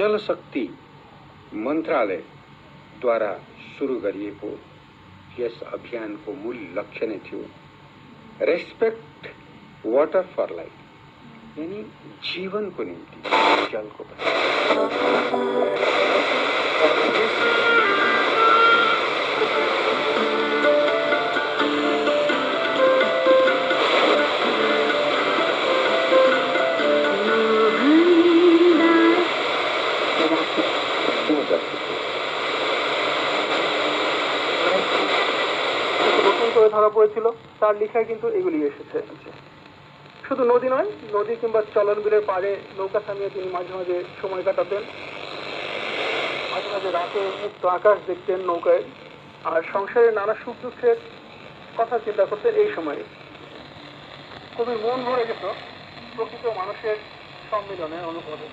जल शक्ति मन्त्रालय द्वारा सुरु गरिएको यस अभियानको मूल लक्ष्य नै थियो रेस्पेक्ट वाटर फर लाइफ, यानी जीवनको निम्ति जलको ধরা পড়েছিল তার লেখায় কিন্তু এগুলি এসেছে। শুধু নদী নয়, নদী কিংবা চলন বিলের পাড়ে নৌকা থামিয়ে তিনি মাঝে মাঝে সময় কাটাতেন, মাঝে মাঝে রাতে মুক্ত আকাশ দেখতেন নৌকায়, আর সংসারের নানা সুখ দুঃখের কথা চিন্তা করতেন। এই সময়ে কবির মন ভরে যেত প্রকৃত মানুষের সম্মিলনের অনুভবে।